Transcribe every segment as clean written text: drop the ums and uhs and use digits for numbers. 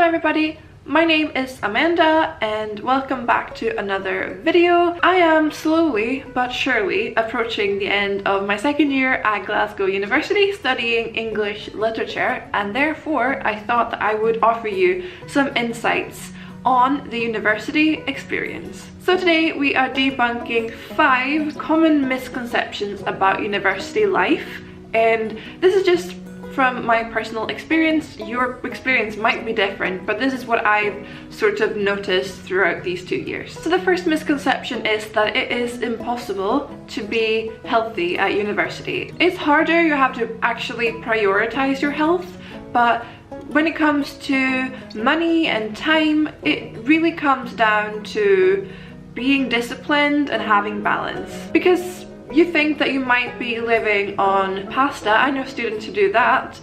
everybody, my name is Amanda and welcome back to another video. I am slowly but surely approaching the end of my second year at Glasgow University studying English literature, and therefore I thought that I would offer you some insights on the university experience. So today we are debunking 5 common misconceptions about university life, and this is just from my personal experience. Your experience might be different, but this is what I've sort of noticed throughout these 2 years. So the first misconception is that it is impossible to be healthy at university. It's harder, you have to actually prioritize your health, but when it comes to money and time, it really comes down to being disciplined and having balance. Because you think that you might be living on pasta, I know students who do that,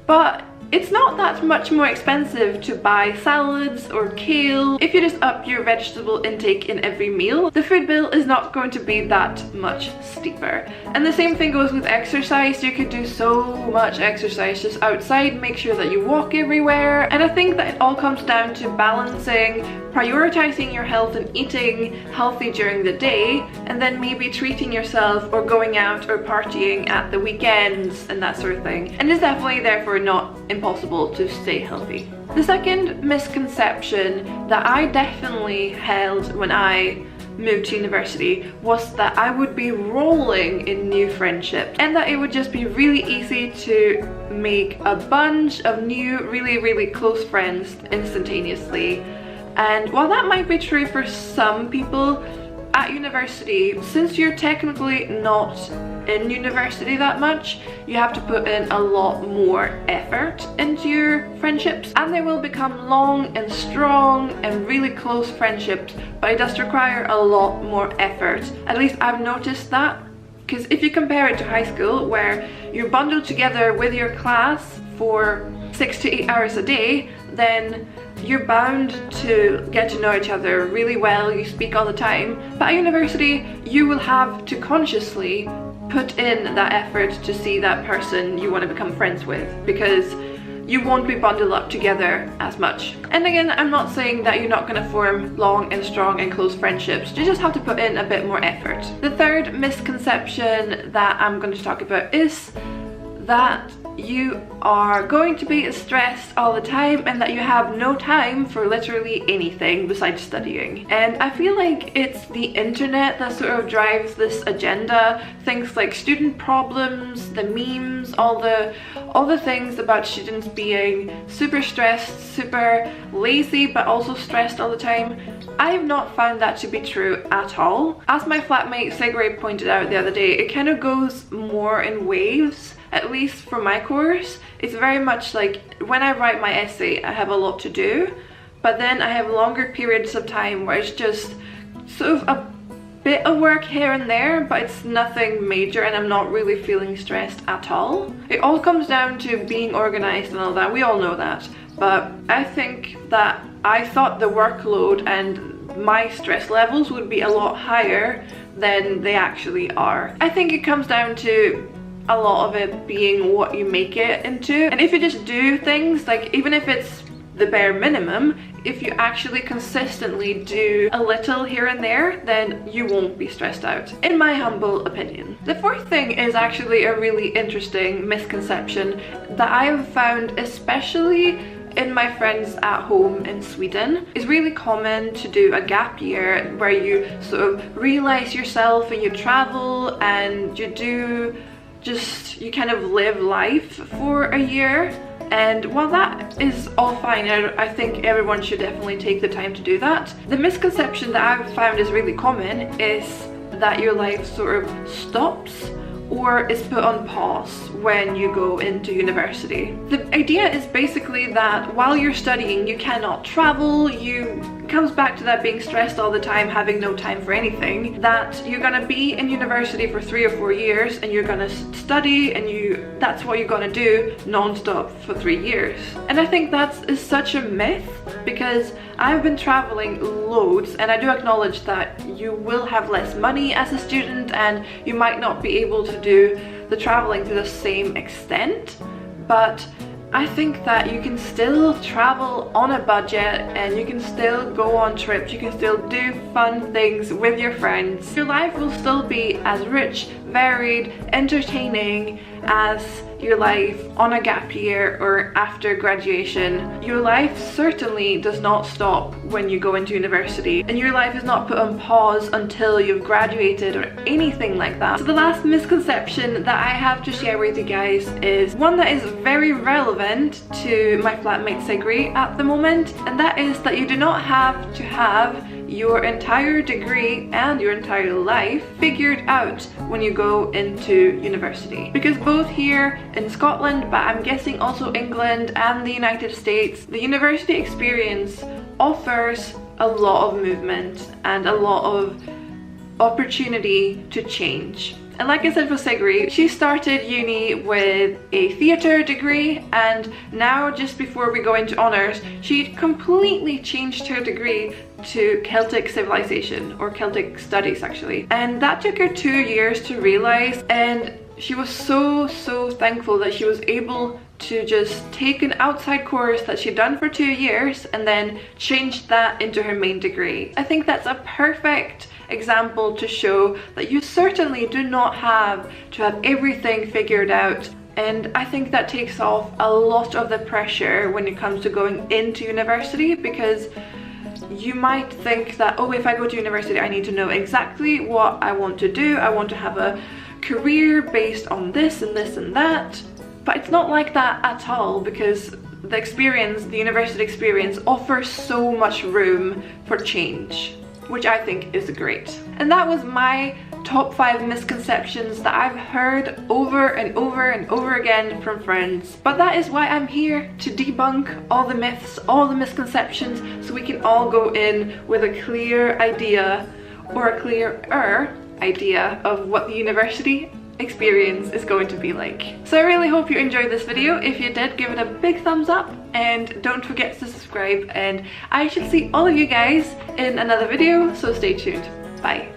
but it's not that much more expensive to buy salads or kale. If you just up your vegetable intake in every meal, the food bill is not going to be that much steeper. And the same thing goes with exercise. You could do so much exercise just outside, make sure that you walk everywhere. And I think that it all comes down to balancing, prioritizing your health and eating healthy during the day, and then maybe treating yourself or going out or partying at the weekends and that sort of thing. And it's definitely therefore not impossible to stay healthy. The second misconception that I definitely held when I moved to university was that I would be rolling in new friendships and that it would just be really easy to make a bunch of new really close friends instantaneously. And while that might be true for some people at university, since you're technically not in university that much, you have to put in a lot more effort into your friendships, and they will become long and strong and really close friendships, but it does require a lot more effort. At least I've noticed that, because if you compare it to high school where you're bundled together with your class for 6 to 8 hours a day, then you're bound to get to know each other really well, you speak all the time. But at university, you will have to consciously put in that effort to see that person you want to become friends with, because you won't be bundled up together as much. And again, I'm not saying that you're not going to form long and strong and close friendships, you just have to put in a bit more effort. The third misconception that I'm going to talk about is that you are going to be stressed all the time and that you have no time for literally anything besides studying. And I feel like it's the internet that sort of drives this agenda. Things like student problems, the memes, all the things about students being super stressed, super lazy, but also stressed all the time. I have not found that to be true at all. As my flatmate Sigrid pointed out the other day, it kind of goes more in waves. At least for my course, it's very much like when I write my essay, I have a lot to do, but then I have longer periods of time where it's just sort of a bit of work here and there, but it's nothing major and I'm not really feeling stressed at all. It all comes down to being organized and all that, we all know that, but I think that I thought the workload and my stress levels would be a lot higher than they actually are. I think it comes down to a lot of it being what you make it into, and if you just do things, like even if it's the bare minimum, if you actually consistently do a little here and there, then you won't be stressed out, in my humble opinion. The fourth thing is actually a really interesting misconception that I've found, especially in my friends at home in Sweden. It's really common to do a gap year where you sort of realize yourself and you travel and you kind of live life for a year. And while that is all fine, I think everyone should definitely take the time to do that, the misconception that I've found is really common is that your life sort of stops or is put on pause when you go into university. The idea is basically that while you're studying, you cannot travel, it comes back to that being stressed all the time, having no time for anything, that you're gonna be in university for 3 or 4 years and you're gonna study and that's what you're gonna do non-stop for 3 years. And I think that is such a myth, because I've been traveling loads and I do acknowledge that you will have less money as a student and you might not be able to do the traveling to the same extent, but I think that you can still travel on a budget and you can still go on trips, you can still do fun things with your friends. Your life will still be as rich, varied, entertaining as your life on a gap year or after graduation. Your life certainly does not stop when you go into university, and your life is not put on pause until you've graduated or anything like that. So the last misconception that I have to share with you guys is one that is very relevant to my flatmate Sigri at the moment, and that is that you do not have to have your entire degree and your entire life figured out when you go into university. Because both here in Scotland, but I'm guessing also England and the United States, the university experience offers a lot of movement and a lot of opportunity to change. And like I said for Sigri, she started uni with a theatre degree, and now just before we go into honours, she completely changed her degree to Celtic civilization, or Celtic studies actually. And that took her 2 years to realise, and she was so thankful that she was able to just take an outside course that she'd done for 2 years and then change that into her main degree. I think that's a perfect example to show that you certainly do not have to have everything figured out, and I think that takes off a lot of the pressure when it comes to going into university, because you might think that, oh, if I go to university I need to know exactly what I want to do, I want to have a career based on this and this and that, but it's not like that at all, because the experience, the university experience, offers so much room for change, which I think is great. And that was my top 5 misconceptions that I've heard over and over and over again from friends. But that is why I'm here, to debunk all the myths, all the misconceptions, so we can all go in with a clear idea, or a clearer idea, of what the university experience is going to be like. So I really hope you enjoyed this video. If you did, give it a big thumbs up and don't forget to subscribe, and I shall see all of you guys in another video, so stay tuned. Bye.